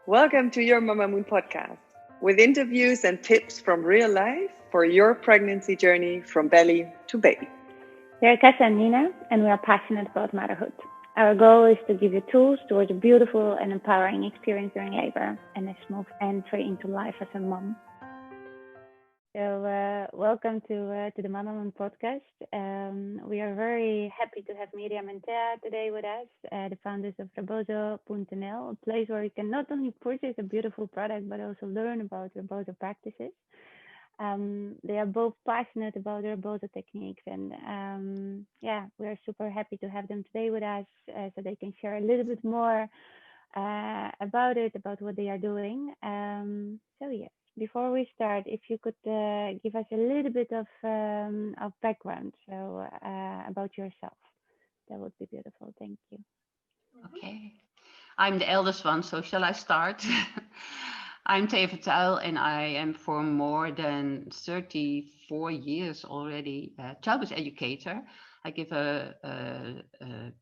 Welcome to your Mamamoon Podcast, with interviews and tips from real life for your pregnancy journey from belly to baby. We are Tessa and Nina, and we are passionate about motherhood. Our goal is to give you tools towards a beautiful and empowering experience during labor and a smooth entry into life as a mom. So welcome to the Mamamoon Podcast. We are very happy to have Mirjam and Thea today with us, the founders of rebozo.nl, a place where you can not only purchase a beautiful product, but also learn about rebozo practices. They are both passionate about the rebozo techniques, and we are super happy to have them today with us so they can share a little bit more about what they are doing. Before we start, if you could give us a little bit of background, about yourself, that would be beautiful. Thank you. Okay, I'm the eldest one, so shall I start? I'm Thea and I am for more than 34 years already a childbirth educator. I give a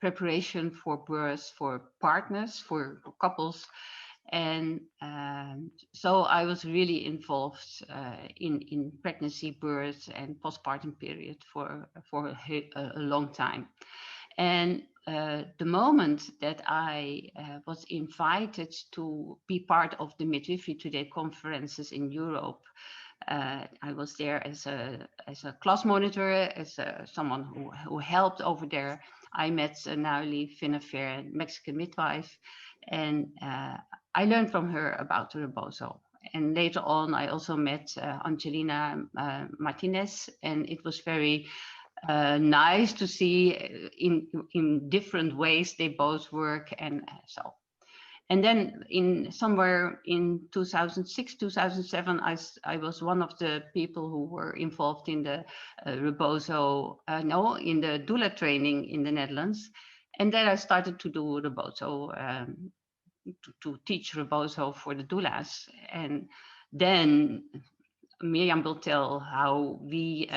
preparation for birth for partners, for couples. And so I was really involved in pregnancy, birth, and postpartum period for a long time. And the moment that I was invited to be part of the Midwifery Today conferences in Europe, I was there as a class monitor, as someone who helped over there. I met Nauli Finafer, Mexican midwife, and I learned from her about the rebozo. And later on, I also met Angelina Martinez, and it was very nice to see in different ways they both work, and so. And then somewhere in 2006, 2007, I was one of the people who were involved in the rebozo, in the doula training in the Netherlands. And then I started to do rebozo, to teach rebozo for the doulas. And then Mirjam will tell how we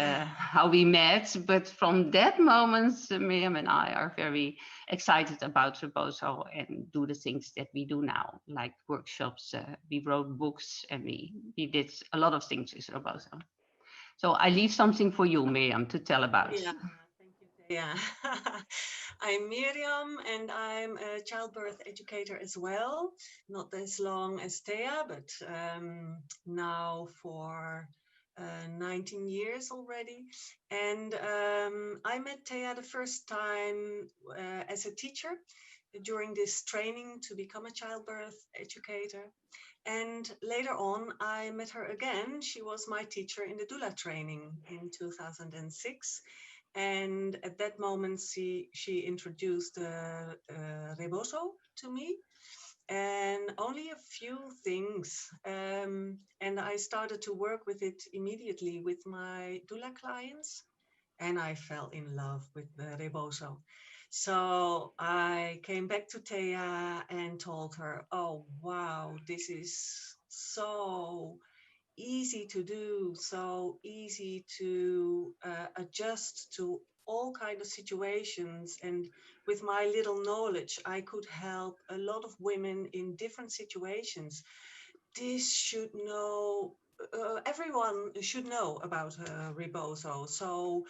met, but from that moment, Mirjam and I are very excited about rebozo and do the things that we do now, like workshops. We wrote books and we did a lot of things with rebozo. So I leave something for you, Mirjam, to tell about. Yeah, thank you, Thea. I'm Mirjam, and I'm a childbirth educator as well. Not as long as Thea, but now for 19 years already. And I met Thea the first time as a teacher during this training to become a childbirth educator. And later on, I met her again. She was my teacher in the doula training in 2006. And at that moment, she introduced rebozo to me, and only a few things. And I started to work with it immediately with my doula clients, and I fell in love with the rebozo. So I came back to Thea and told her, oh, wow, this is so easy to do, so easy to adjust to all kinds of situations. And with my little knowledge, I could help a lot of women in different situations. This should know, everyone should know about rebozo. So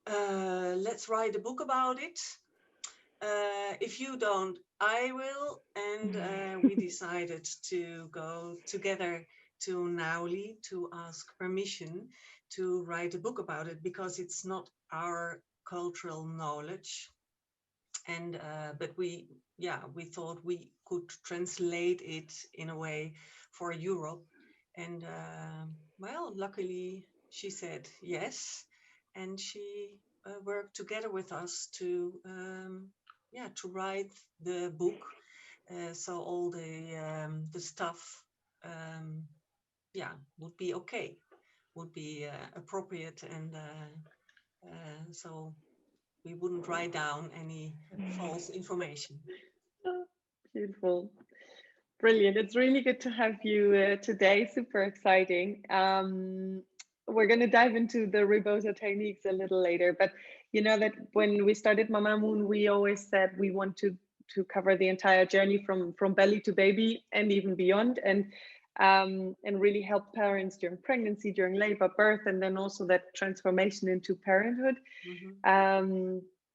let's write a book about it. If you don't, I will. And we decided to go together to Nauli to ask permission to write a book about it, because it's not our cultural knowledge. And but we thought we could translate it in a way for Europe. And luckily she said yes, and she worked together with us to write the book. So all the stuff would be okay, would be appropriate, and so we wouldn't write down any false information. Oh, beautiful. Brilliant. It's really good to have you today. Super exciting. We're going to dive into the rebozo techniques a little later, but you know that when we started Mamamoon, we always said we want to cover the entire journey from belly to baby and even beyond, and really help parents during pregnancy, during labor, birth, and then also that transformation into parenthood.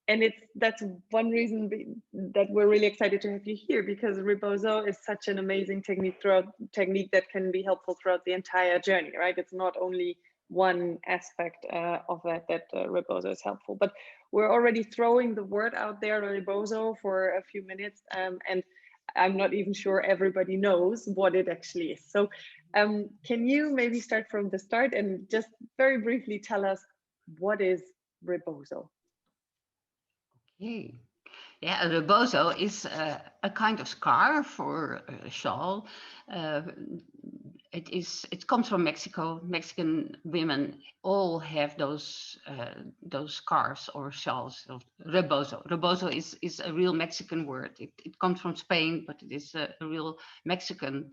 And that's one reason that we're really excited to have you here, because Rebozo is such an amazing technique that can be helpful throughout the entire journey, right? It's not only one aspect of that Rebozo is helpful, but we're already throwing the word out there, Rebozo, for a few minutes, and I'm not even sure everybody knows what it actually is. So can you maybe start from the start and just very briefly tell us what is Rebozo? Okay. Yeah, a rebozo is a kind of scarf or a shawl. It comes from Mexico. Mexican women all have those scarves or shawls. Rebozo. Rebozo is a real Mexican word. It comes from Spain, but it is a real Mexican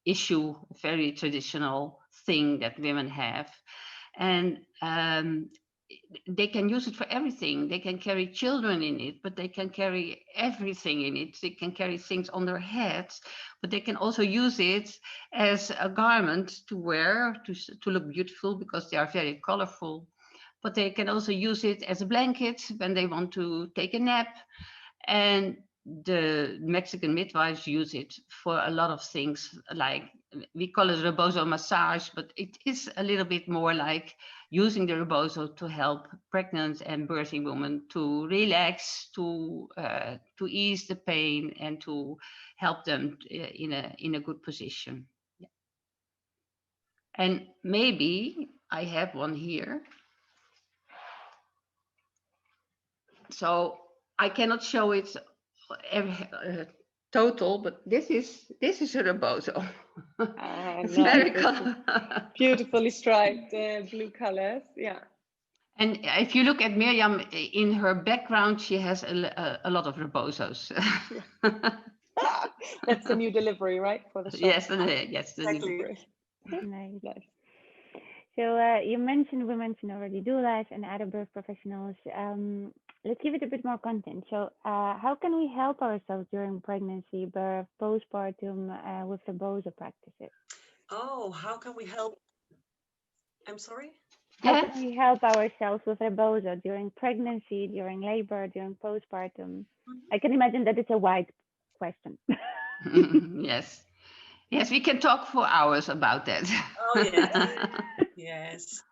issue, a very traditional thing that women have, and they can use it for everything. They can carry children in it, but they can carry everything in it. They can carry things on their heads, but they can also use it as a garment to wear to look beautiful, because they are very colorful. But they can also use it as a blanket when they want to take a nap. And the Mexican midwives use it for a lot of things, like we call it rebozo massage, but it is a little bit more like using the rebozo to help pregnant and birthing women to relax, to ease the pain, and to help them in a good position. Yeah. And maybe I have one here. So I cannot show it total, but this is a rebozo. It's very beautifully striped blue colors. Yeah. And if you look at Mirjam in her background, she has a lot of rebozos. That's the new delivery, right? For the shop. Yes, yes, the Exactly. new delivery. Nice. So we mentioned already doulas and other birth professionals. Let's give it a bit more content. So how can we help ourselves during pregnancy, birth, postpartum with rebozo practices? Oh, how can we help? I'm sorry? How can we help ourselves with rebozo during pregnancy, during labor, during postpartum? I can imagine that it's a wide question. Yes. Yes, we can talk for hours about that. Oh, yes. Yes.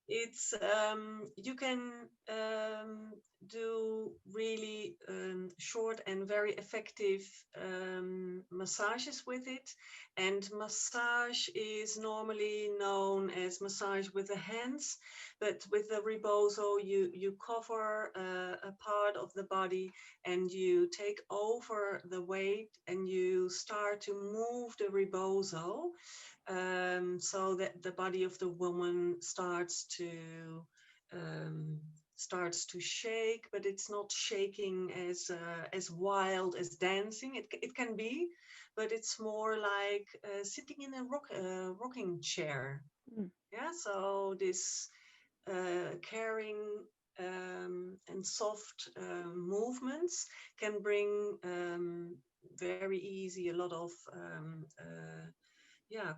It's you can do really short and very effective massages with it. And massage is normally known as massage with the hands, but with the rebozo you cover a part of the body and you take over the weight and you start to move the rebozo. So that the body of the woman starts to shake, but it's not shaking as wild as dancing. It can be, but it's more like sitting in a rocking chair. Yeah, so this caring and soft movements can bring very easy a lot of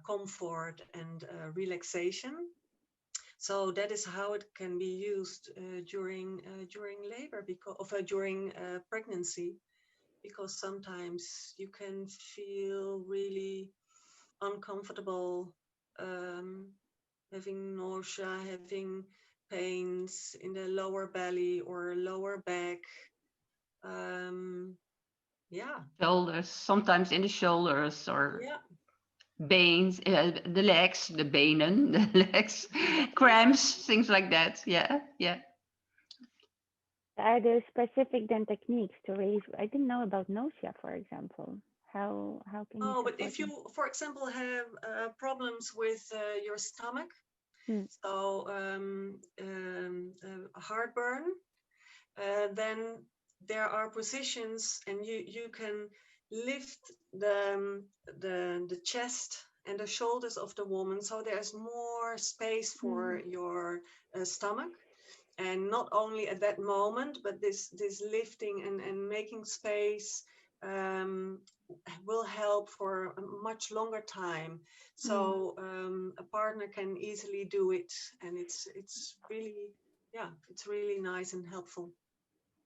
comfort and relaxation. So that is how it can be used during labor, during pregnancy, because sometimes you can feel really uncomfortable, having nausea, having pains in the lower belly or lower back. Shoulders, sometimes in the shoulders, or veins, the legs, the benen, the legs, cramps, things like that. Yeah. Are there specific techniques to relieve? I didn't know about nausea, for example. How can you? Oh, but if you, for example, have problems with your stomach, so heartburn, then there are positions, and you can lift the chest and the shoulders of the woman, so there's more space for your stomach, And not only at that moment, but this lifting and making space um, will help for a much longer time. So a partner can easily do it, and it's really, yeah, it's really nice and helpful.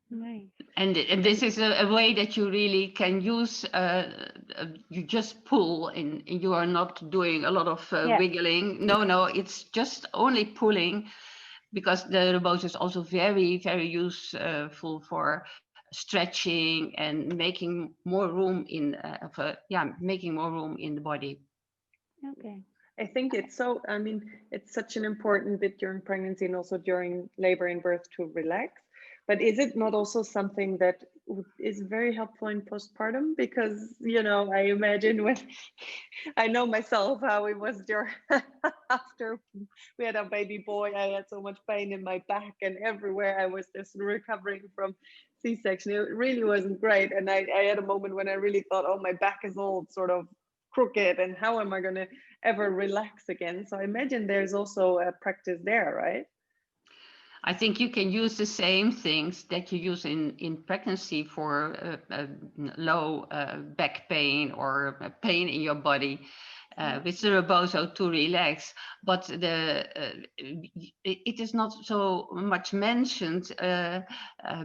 Nice. And this is a way that you really can use. You just pull, and you are not doing a lot of Yeah. wiggling. No, it's just only pulling, because the rebozo is also very, very useful for stretching and making more room making more room in the body. Okay. I think it's such an important bit during pregnancy and also during labor and birth to relax. But is it not also something that is very helpful in postpartum? Because, I imagine when I know myself how it was during after we had our baby boy, I had so much pain in my back and everywhere. I was just recovering from C-section. It really wasn't great. And I had a moment when I really thought, oh, my back is all sort of crooked and how am I going to ever relax again? So I imagine there's also a practice there, right? I think you can use the same things that you use in pregnancy for low back pain or pain in your body, with the rebozo to relax. But it is not so much mentioned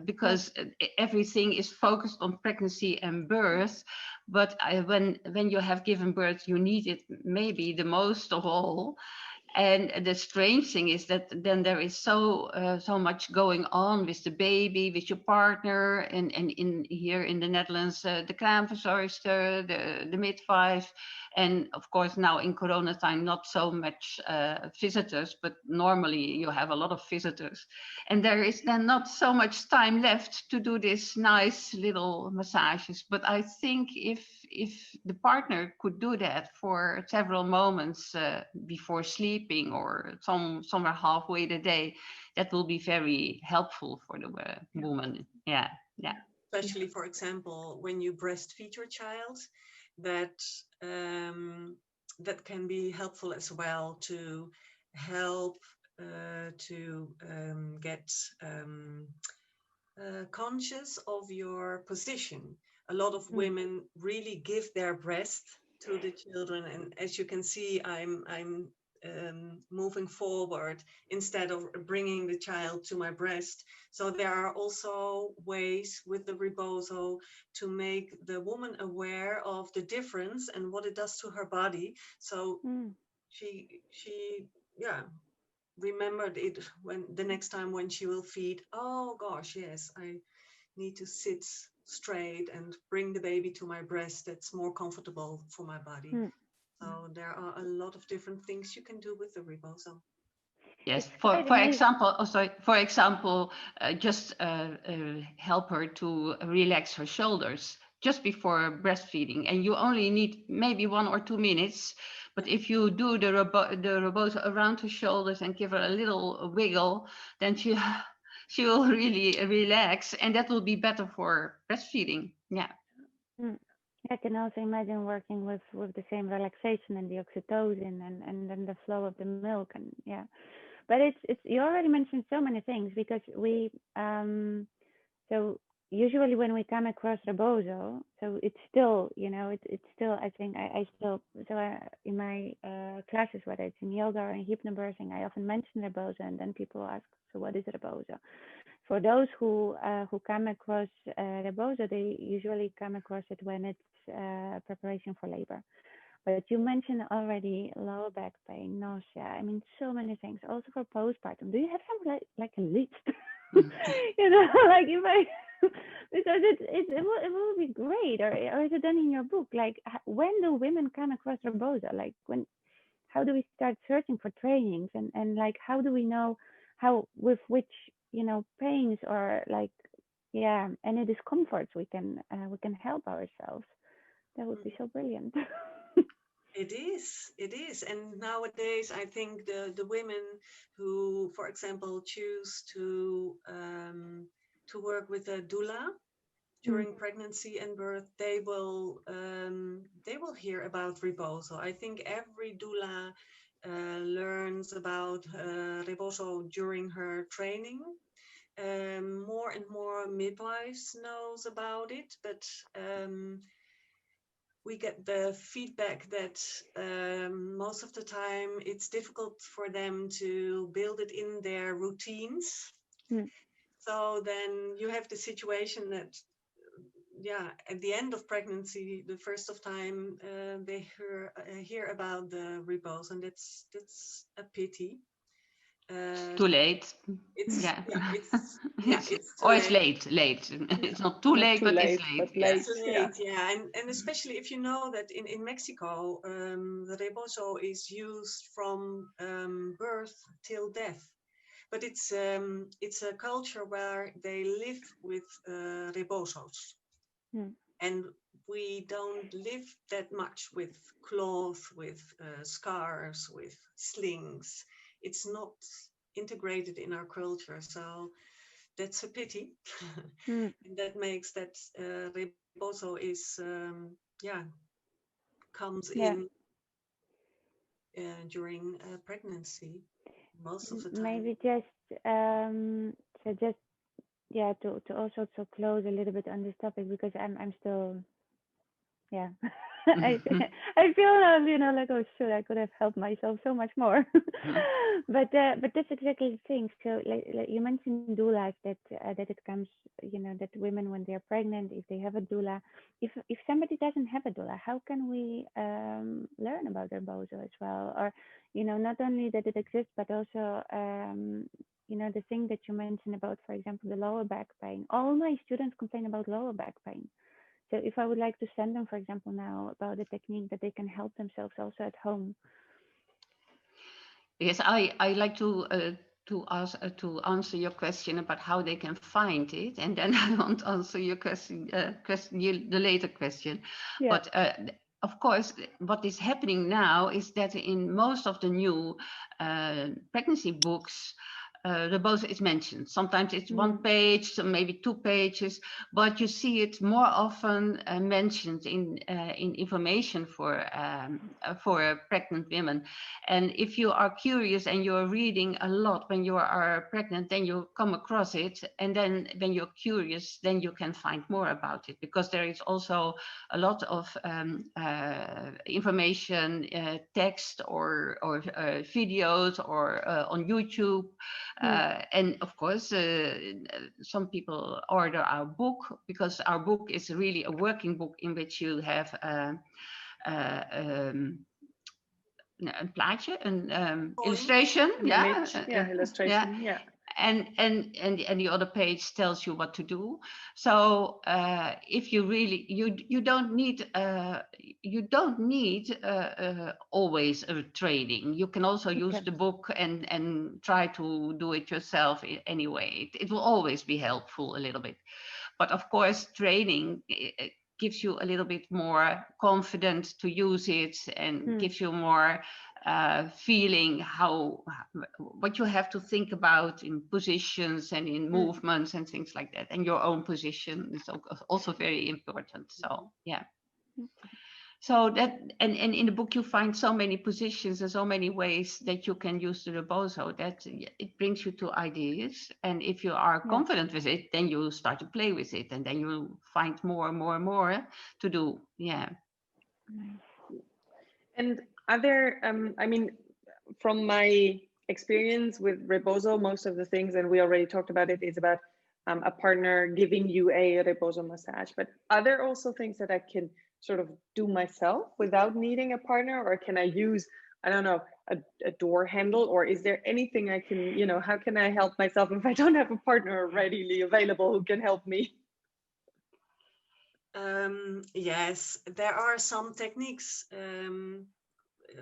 because everything is focused on pregnancy and birth. But when you have given birth, you need it maybe the most of all. And the strange thing is that then there is so much going on with the baby, with your partner, and in here in the Netherlands, the kraamverzorgster, the midwife, and of course now in Corona time not so much visitors, but normally you have a lot of visitors, and there is then not so much time left to do this nice little massages. But I think if the partner could do that for several moments before sleeping or somewhere halfway the day, that will be very helpful for the woman. Yeah. Especially, for example, when you breastfeed your child, that that can be helpful as well to help to get conscious of your position. A lot of women really give their breast to the children, and as you can see, I'm moving forward instead of bringing the child to my breast. So there are also ways with the rebozo to make the woman aware of the difference and what it does to her body. So she yeah, remembered it when the next time when she will feed. Oh gosh, yes, I need to sit straight and bring the baby to my breast. That's more comfortable for my body. So there are a lot of different things you can do with the rebozo. Yes, for example, just help her to relax her shoulders just before breastfeeding, and you only need maybe 1 or 2 minutes. But if you do the rebozo around her shoulders and give her a little wiggle, then she will really relax, and that will be better for breastfeeding. Yeah. I can also imagine working with the same relaxation and the oxytocin and then the flow of the milk, and yeah. But it's you already mentioned so many things, because we so usually when we come across rebozo, so it's still, it's still, I think I still, in my classes, whether it's in yoga or in hypnobirthing, I often mention rebozo, and then people ask, so what is rebozo? For those who come across rebozo, they usually come across it when it's preparation for labor. But you mentioned already lower back pain, nausea. I mean, so many things. Also for postpartum. Do you have some like a list? Like if I, because it will be great. Or is it done in your book? Like when do women come across rebozo? Like how do we start searching for trainings, and like how do we know how, with which pains or like any discomforts we can help ourselves? That would be so brilliant. It is. And nowadays, I think the women who, for example, choose to work with a doula during pregnancy and birth, they will hear about rebozo. I think every doula learns about Rebozo during her training. More and more midwives knows about it, but we get the feedback that most of the time it's difficult for them to build it in their routines. So then you have the situation that, at the end of pregnancy, the first of time they hear about the Rebozo, and that's a pity. Too late. It's It's or it's late. It's not too late, but it's late. It's late, and especially if you know that in Mexico, the Rebozo is used from birth till death. But it's a culture where they live with Rebozos. And we don't live that much with cloth, with scarves, with slings. It's not integrated in our culture, so that's a pity. And that makes that Rebozo is comes in during pregnancy most of the time. Maybe just to also to close a little bit on this topic, because I'm still I feel like, oh shoot, I could have helped myself so much more. But that's exactly the thing. So like you mentioned doulas, that it comes, that women when they're pregnant, if they have a doula, if somebody doesn't have a doula, how can we learn about Rebozo as well? Or not only that it exists, but also the thing that you mentioned about, for example, the lower back pain. All my students complain about lower back pain. So if I would like to send them, for example, now about a technique that they can help themselves also at home. Yes, I like to answer your question about how they can find it, and then I want to answer your question, the later question. Yeah. But of course, what is happening now is that in most of the new pregnancy books, Rebozo is mentioned. Sometimes it's one page, so maybe 2 pages, but you see it more often mentioned in information for pregnant women. And if you are curious and you're reading a lot when you are pregnant, then you come across it. And then when you're curious, then you can find more about it, because there is also a lot of information, text or videos or on YouTube. And of course, some people order our book, because our book is really a working book in which you have een plaatje, an illustration, illustration, and the other page tells you what to do. So if you really you don't need always a training. You can also use the book and try to do it yourself anyway. It will always be helpful a little bit, but of course training gives you a little bit more confidence to use it, and gives you more feeling what you have to think about in positions and in movements and things like that. And your own position is also very important. So so that, and in the book you find so many positions and so many ways that you can use the Rebozo, that it brings you to ideas. And if you are confident with it, then you start to play with it, and then you find more and more and more to do. And are there I mean, from my experience with Rebozo, most of the things, and we already talked about it, is about a partner giving you a Rebozo massage. But are there also things that I can sort of do myself without needing a partner? Or can I use, I don't know, a door handle? Or is there anything I can, how can I help myself if I don't have a partner readily available who can help me? Yes, there are some techniques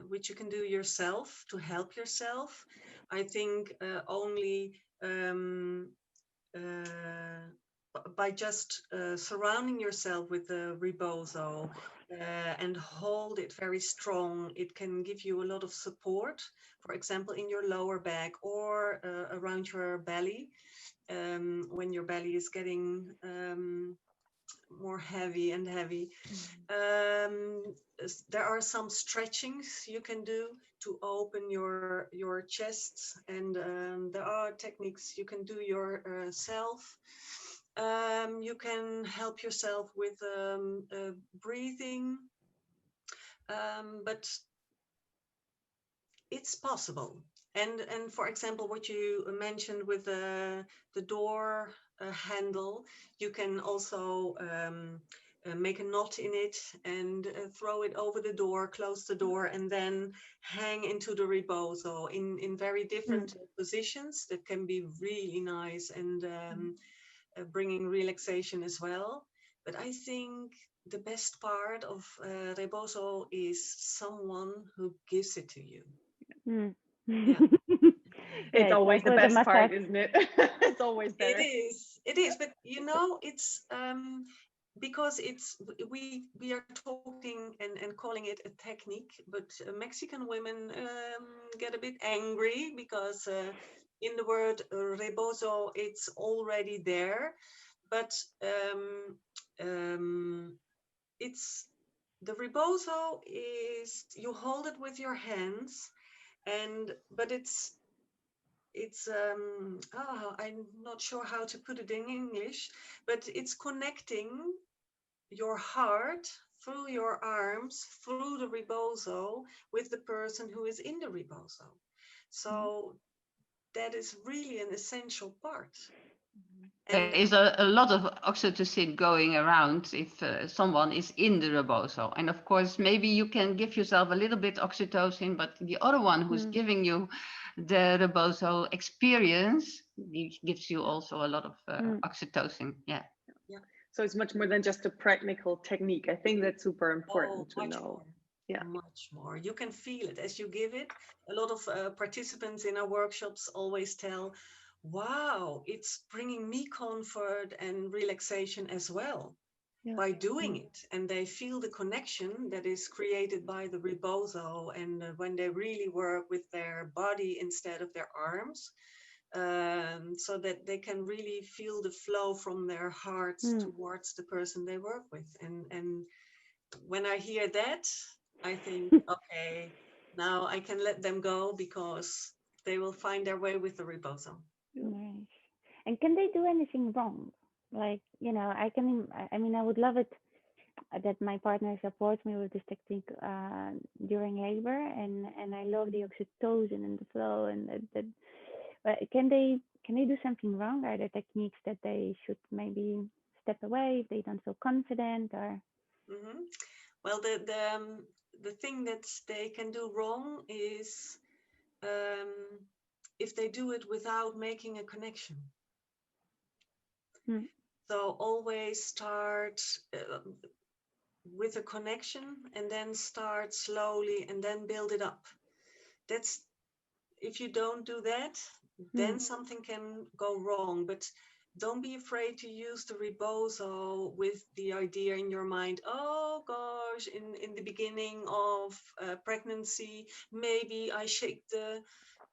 which you can do yourself to help yourself. I think only by just surrounding yourself with the Rebozo and hold it very strong, it can give you a lot of support, for example, in your lower back or around your belly, when your belly is getting more heavy and heavy. There are some stretchings you can do to open your chest, and there are techniques you can do yourself. You can help yourself with breathing, but it's possible. And for example, what you mentioned with the door handle, you can also make a knot in it and throw it over the door, close the door, and then hang into the rebozo in very different positions. That can be really nice and bringing relaxation as well. But I think the best part of rebozo is someone who gives it to you. Yeah. It's always the like best part, isn't it? It's always better. It is, but you know, it's because we are talking and calling it a technique, but Mexican women get a bit angry because in the word rebozo it's already there, but it's the rebozo is you hold it with your hands, but it's I'm not sure how to put it in English, but it's connecting your heart through your arms, through the rebozo, with the person who is in the rebozo. So that is really an essential part. There is a lot of oxytocin going around if someone is in the rebozo. And of course, maybe you can give yourself a little bit oxytocin, but the other one who's giving you the rebozo experience gives you also a lot of oxytocin. Yeah. So it's much more than just a practical technique. I think that's super important to know. More. Yeah, much more. You can feel it as you give it. A lot of participants in our workshops always tell, wow, it's bringing me comfort and relaxation as well by doing it. And they feel the connection that is created by the rebozo, and when they really work with their body instead of their arms, so that they can really feel the flow from their hearts towards the person they work with. And when I hear that, I think, okay, now I can let them go because they will find their way with the rebozo. Nice. And can they do anything wrong? Like, you know, I mean, I would love it that my partner supports me with this technique during labor, and I love the oxytocin and the flow, and that. But can they do something wrong? Are there techniques that they should maybe step away if they don't feel confident, or? Well, the thing that they can do wrong is if they do it without making a connection. So always start with a connection and then start slowly and then build it up. That's if you don't do that, then something can go wrong. But don't be afraid to use the rebozo with the idea in your mind, oh gosh, in the beginning of pregnancy, maybe I shake the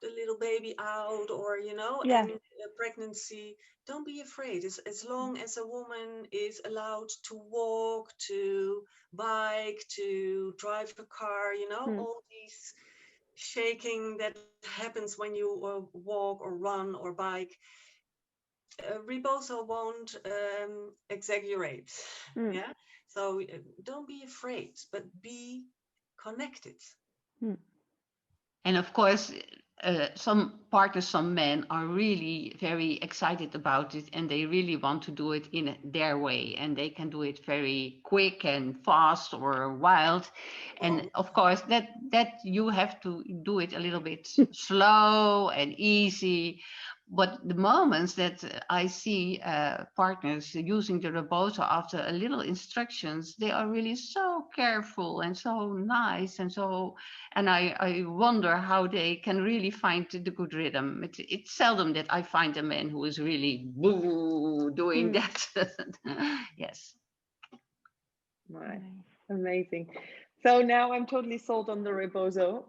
little baby out, or, you know, and pregnancy. Don't be afraid. As long as a woman is allowed to walk, to bike, to drive a car, you know, all these shaking that happens when you walk or run or bike, rebozo won't exaggerate. Yeah, so don't be afraid, but be connected. And of course, some partners, some men are really very excited about it, and they really want to do it in their way, and they can do it very quick and fast or wild. And of course, that you have to do it a little bit slow and easy. But the moments that I see partners using the rebozo after a little instructions, they are really so careful and so nice and so. And I wonder how they can really find the good rhythm. It's seldom that I find a man who is really boo doing that. Yes. Right. Amazing. So now I'm totally sold on the rebozo.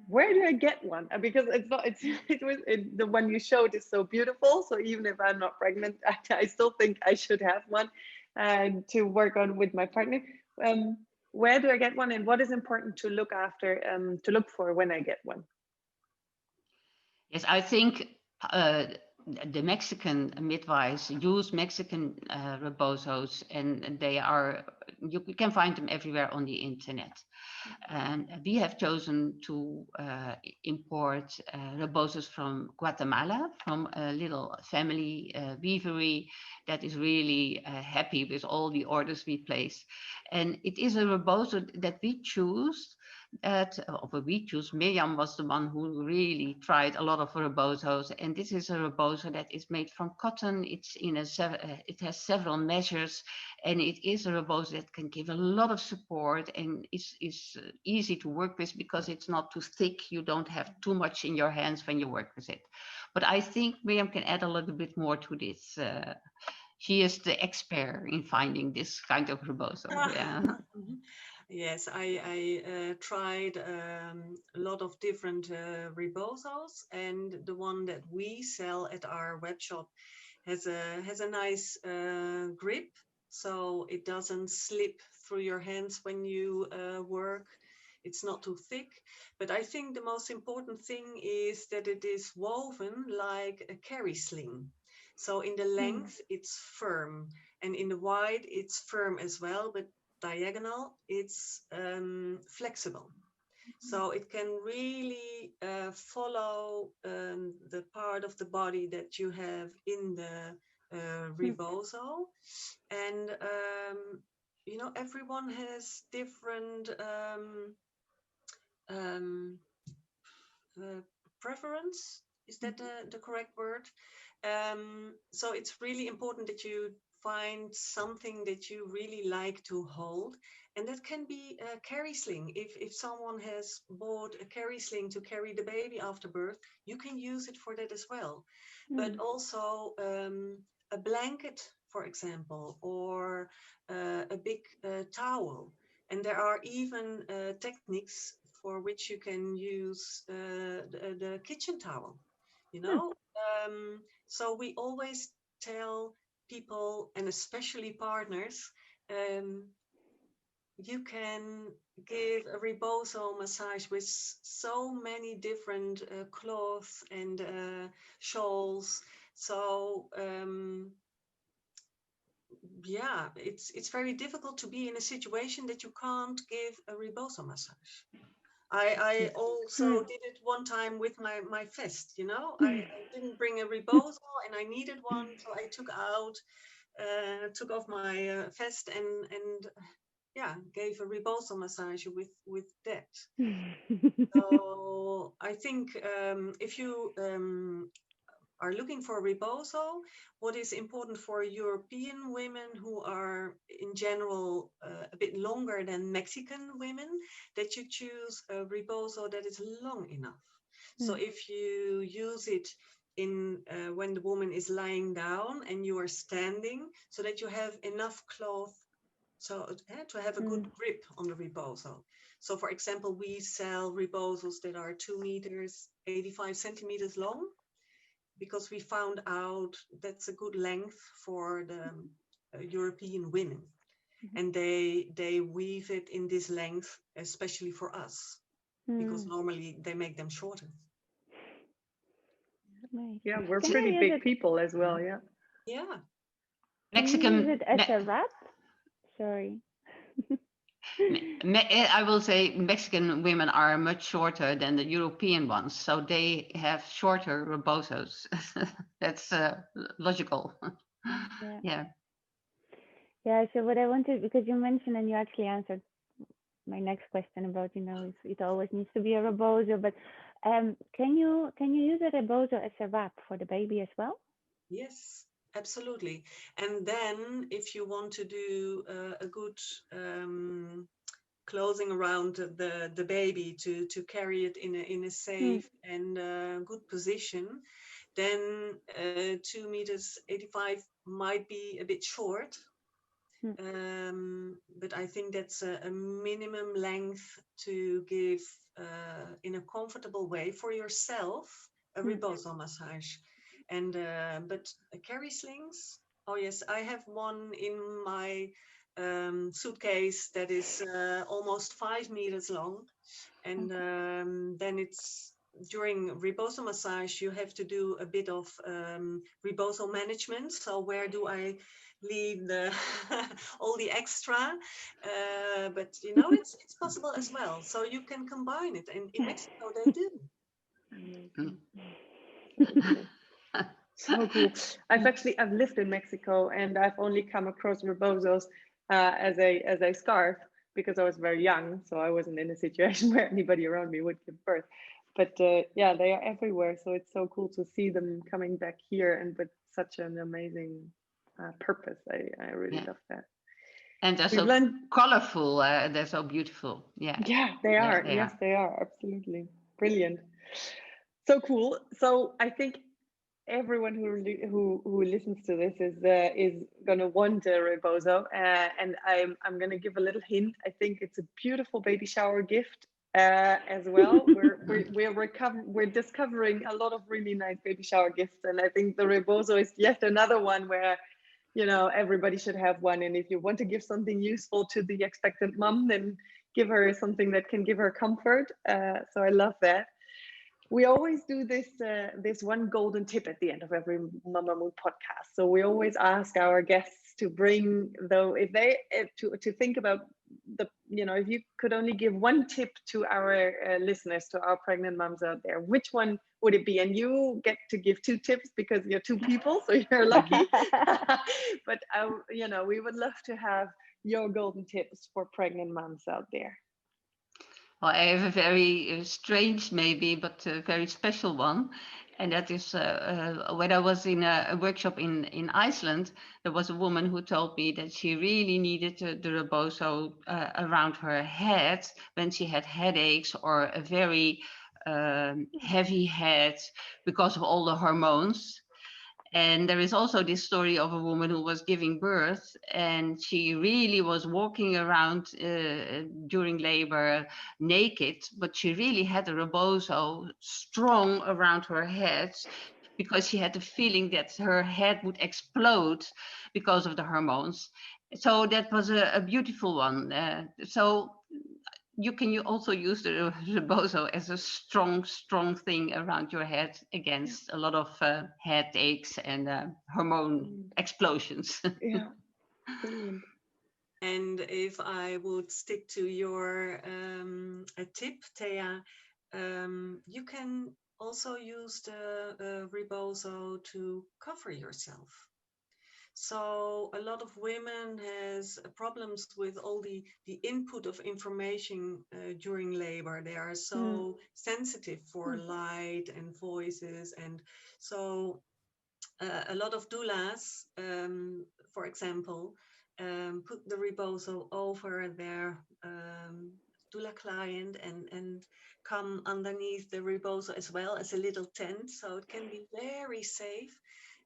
Where do I get one? Because the one you showed is so beautiful. So even if I'm not pregnant, I still think I should have one. to work on with my partner. Um, where do I get one, and what is important to look after, to look for when I get one? Yes, I think uh, the Mexican midwives use Mexican rebozos, and they are, you can find them everywhere on the internet. And we have chosen to import rebozos from Guatemala, from a little family weavery that is really happy with all the orders we place. And it is a rebozo that we choose. Mirjam was the one who really tried a lot of rebozos, and this is a rebozo that is made from cotton. It's it has several measures, and it is a rebozo that can give a lot of support and is easy to work with because it's not too thick. You don't have too much in your hands when you work with it. But I think Miriam can add a little bit more to this. She is the expert in finding this kind of rebozo. Yeah. Yes, I tried a lot of different rebozos, and the one that we sell at our web shop has a nice grip, so it doesn't slip through your hands when you work. It's not too thick, but I think the most important thing is that it is woven like a carry sling. So in the length, it's firm, and in the wide, it's firm as well, but diagonal, it's flexible. So it can really follow the part of the body that you have in the rebozo. And, everyone has different um, preference. Is that the correct word? So it's really important that you find something that you really like to hold, and that can be a carry sling. If someone has bought a carry sling to carry the baby after birth, you can use it for that as well. But also a blanket, for example, or a big towel. And there are even techniques for which you can use the kitchen towel, you know. So we always tell people, and especially partners, you can give a rebozo massage with so many different cloths and shawls. So yeah, it's very difficult to be in a situation that you can't give a rebozo massage. I also did it one time with my vest, you know. I didn't bring a rebozo and I needed one, so I took off my vest and yeah, gave a rebozo massage with that. So I think if you are looking for a rebozo, what is important for European women who are in general a bit longer than Mexican women, that you choose a rebozo that is long enough. So if you use it in when the woman is lying down and you are standing, so that you have enough cloth to have a good grip on the rebozo. So for example, we sell rebozos that are 2 meters, 85 centimeters long, because we found out that's a good length for the European women. And they weave it in this length, especially for us, because normally they make them shorter. Nice. Yeah, we're Can pretty you use big it? people as well. Yeah. Yeah. Can you use it as Mexican. a wrap? Sorry. I will say Mexican women are much shorter than the European ones, so they have shorter rebozos. That's logical. Yeah. Yeah. Yeah. So what I wanted, because you mentioned and you actually answered my next question about, if it always needs to be a rebozo, but can you use a rebozo as a wrap for the baby as well? Yes, absolutely. And then if you want to do a good clothing around the baby to carry it in a safe and good position, then 2 meters 85 might be a bit short. But I think that's a minimum length to give in a comfortable way for yourself a rebozo massage. And but carry slings Oh yes, I have one in my suitcase that is almost 5 meters long, and then it's during rebozo massage you have to do a bit of rebozo management. So where do I leave the all the extra? But you know it's possible as well. So you can combine it, and in Mexico they do. Amazing. So cool. So cool. I've lived in Mexico, and I've only come across rebozos as a scarf because I was very young, so I wasn't in a situation where anybody around me would give birth. But yeah, they are everywhere, so it's so cool to see them coming back here and with such an amazing purpose. I really Yeah. love that. And they're We've so learned, colorful. They're so beautiful. Yeah. yeah, they Yeah, are. they Yes, are. they are. Absolutely brilliant. So cool. So I think everyone who listens to this is gonna want a rebozo, and I'm gonna give a little hint. I think it's a beautiful baby shower gift as well. We're discovering a lot of really nice baby shower gifts, and I think the rebozo is yet another one where everybody should have one. And if you want to give something useful to the expectant mom, then give her something that can give her comfort. So I love that. We always do this one golden tip at the end of every Mamamoon podcast. So we always ask our guests to bring, though, to think about if you could only give one tip to our listeners, to our pregnant moms out there, which one would it be? And you get to give two tips because you're two people, so you're lucky. But we would love to have your golden tips for pregnant moms out there. Well, I have a very strange, maybe, but a very special one. And that is when I was in a workshop in Iceland, there was a woman who told me that she really needed the rebozo around her head when she had headaches or a very heavy head because of all the hormones. And there is also this story of a woman who was giving birth, and she really was walking around during labor naked, but she really had a rebozo strong around her head because she had the feeling that her head would explode because of the hormones. So that was a beautiful one. So you also use the rebozo as a strong thing around your head against a lot of headaches and hormone explosions. Yeah, brilliant. And if I would stick to your a tip, Thea, you can also use the rebozo to cover yourself. So a lot of women has problems with all the input of information during labor. They are so sensitive for light and voices, and so a lot of doulas, for example, put the rebozo over their doula client and come underneath the rebozo as well as a little tent, so it can be very safe.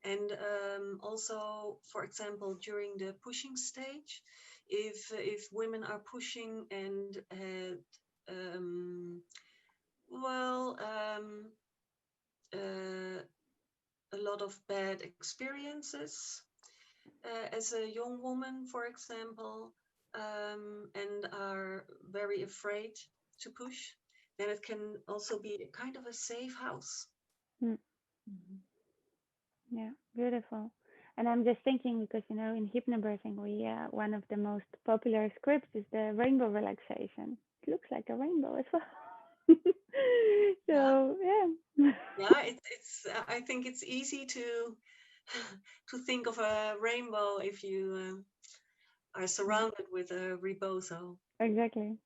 And also, for example, during the pushing stage, if women are pushing and had well a lot of bad experiences as a young woman, for example, and are very afraid to push, then it can also be a kind of a safe house. Yeah, beautiful. And I'm just thinking because in hypnobirthing we one of the most popular scripts is the rainbow relaxation. It looks like a rainbow as well. Yeah, So yeah. yeah, it's. I think it's easy to to think of a rainbow if you are surrounded with a rebozo. Exactly.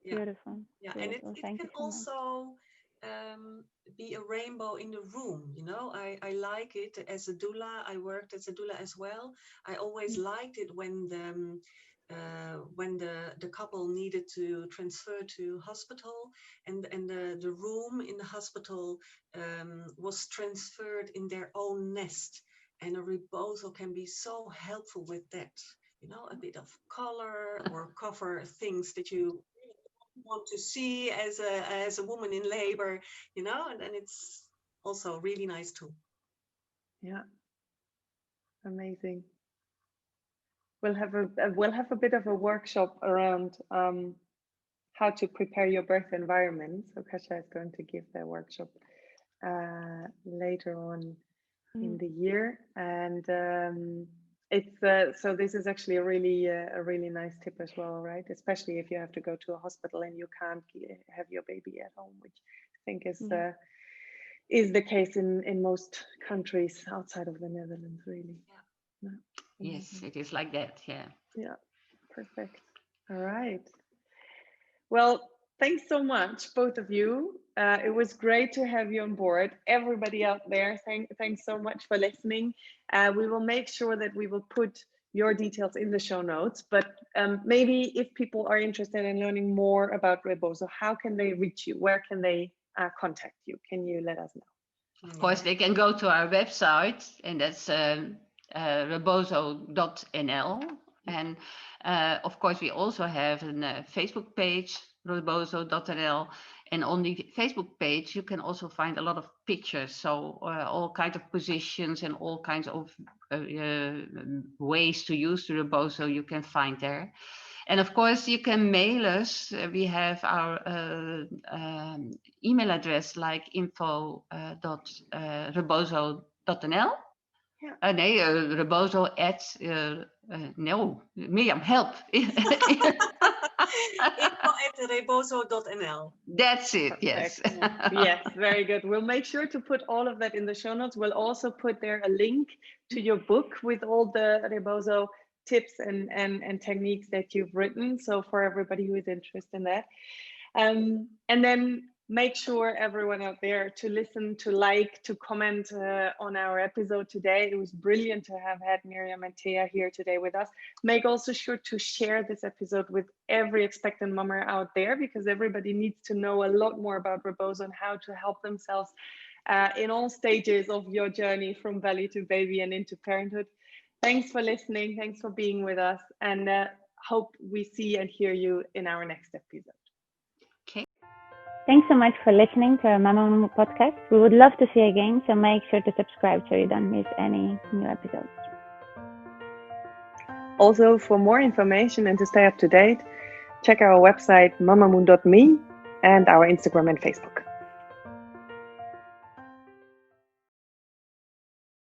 Yeah. Beautiful. Yeah, and Beautiful. it Thank can you so much. also be a rainbow in the room. I like it as a doula. I worked as a doula as well. I always liked it when the couple needed to transfer to hospital, and the room in the hospital was transferred in their own nest, and a rebozo can be so helpful with that. A bit of color or cover things that you want to see as a woman in labor, and then it's also really nice too. Yeah. Amazing. We'll have a bit of a workshop around how to prepare your birth environment. So Kasia is going to give that workshop later on in the year, and it's so this is actually a really nice tip as well, right? Especially if you have to go to a hospital and you can't have your baby at home, which I think is the case in most countries outside of the Netherlands, really. Yeah. Yes, it is like that. Yeah, perfect. All right. Well, thanks so much, both of you. It was great to have you on board. Everybody out there, thanks so much for listening. We will make sure that we will put your details in the show notes, but maybe if people are interested in learning more about Rebozo, how can they reach you? Where can they contact you? Can you let us know? Of course, they can go to our website, and that's rebozo.nl. And of course, we also have a Facebook page, rebozo.nl. And on the Facebook page, you can also find a lot of pictures. So all kinds of positions and all kinds of ways to use the Rebozo you can find there. And of course, you can mail us. We have our email address like info.rebozo.nl. Rebozo at no, Mirjam, help. info@rebozo.nl. That's it. Yes. Yes, very good. We'll make sure to put all of that in the show notes. We'll also put there a link to your book with all the Rebozo tips and techniques that you've written. So for everybody who is interested in that, and then make sure everyone out there to listen, to like, to comment on our episode today. It was brilliant to have had Mirjam and Thea here today with us. Make also sure to share this episode with every expectant mama out there, because everybody needs to know a lot more about Rebozo and how to help themselves in all stages of your journey from belly to baby and into parenthood. Thanks for listening. Thanks for being with us, and hope we see and hear you in our next episode. Thanks so much for listening to our Mamamoon Podcast. We would love to see you again, so make sure to subscribe so you don't miss any new episodes. Also, for more information and to stay up to date, check our website Mamamoon.me and our Instagram and Facebook.